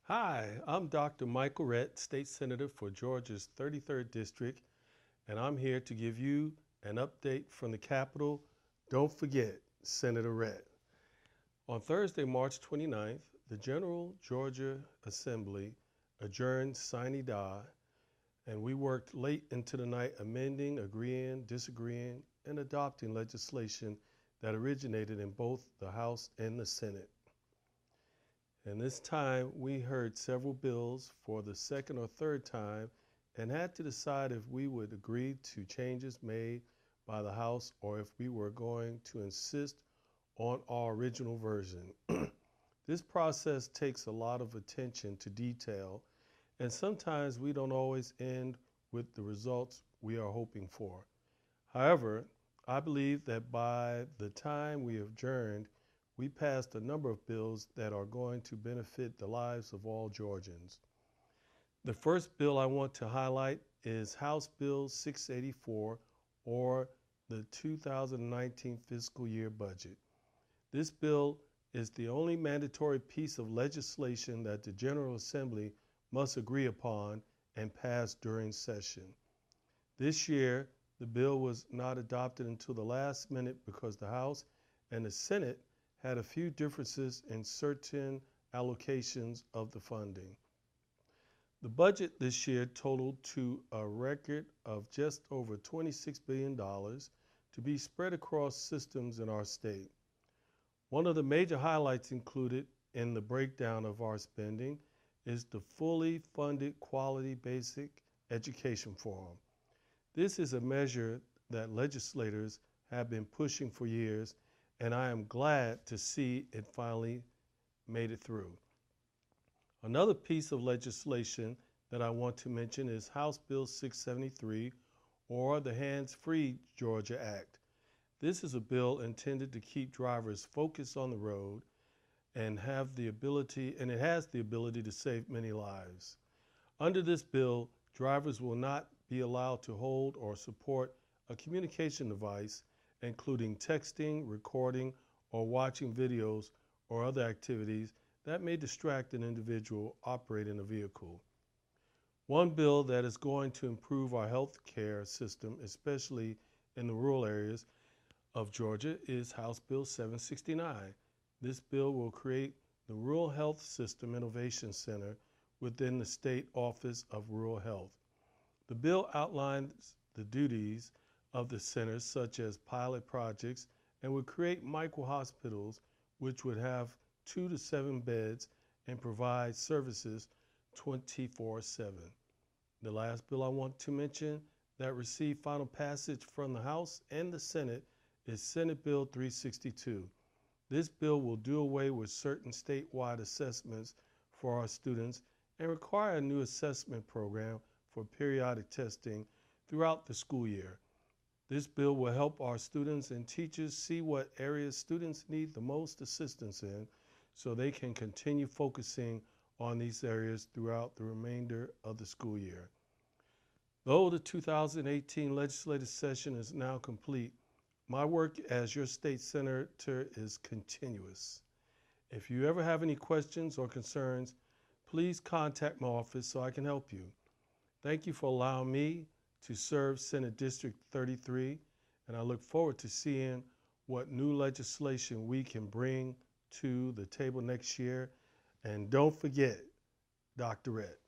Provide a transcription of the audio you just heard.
Hi, I'm Dr. Michael Rhett, State Senator for Georgia's 33rd District, and I'm here to give you an update from the Capitol. Don't forget, Senator Rhett. On Thursday, March 29th, the General Georgia Assembly adjourned sine die, and we worked late into the night amending, agreeing, disagreeing, and adopting legislation that originated in both the House and the Senate. And this time, we heard several bills for the second or third time and had to decide if we would agree to changes made by the House or if we were going to insist on our original version. This process takes a lot of attention to detail, and sometimes we don't always end with the results we are hoping for. However, I believe that by the time we adjourned, we passed a number of bills that are going to benefit the lives of all Georgians. The first bill I want to highlight is House Bill 684, or the 2019 fiscal year budget. This bill is the only mandatory piece of legislation that the General Assembly must agree upon and pass during session. This year, the bill was not adopted until the last minute because the House and the Senate had a few differences in certain allocations of the funding. The budget this year totaled to a record of just over $26 billion to be spread across systems in our state. One of the major highlights included in the breakdown of our spending is the fully funded Quality Basic Education Forum. This is a measure that legislators have been pushing for years, and I am glad to see it finally made it through. Another piece of legislation that I want to mention is House Bill 673, or the Hands-Free Georgia Act. This is a bill intended to keep drivers focused on the road and it has the ability to save many lives. Under this bill, drivers will not be allowed to hold or support a communication device, including texting, recording, or watching videos or other activities that may distract an individual operating a vehicle. One bill that is going to improve our health care system, especially in the rural areas of Georgia, is House Bill 769. This bill will create the Rural Health System Innovation Center within the State Office of Rural Health. The bill outlines the duties of the centers, such as pilot projects, and would create micro-hospitals which would have 2 to 7 beds and provide services 24/7. The last bill I want to mention that received final passage from the House and the Senate is Senate Bill 362. This bill will do away with certain statewide assessments for our students and require a new assessment program for periodic testing throughout the school year. This bill will help our students and teachers see what areas students need the most assistance in so they can continue focusing on these areas throughout the remainder of the school year. Though the 2018 legislative session is now complete, my work as your state senator is continuous. If you ever have any questions or concerns, please contact my office so I can help you. Thank you for allowing me to serve Senate District 33, and I look forward to seeing what new legislation we can bring to the table next year. And don't forget, Dr. Rhett.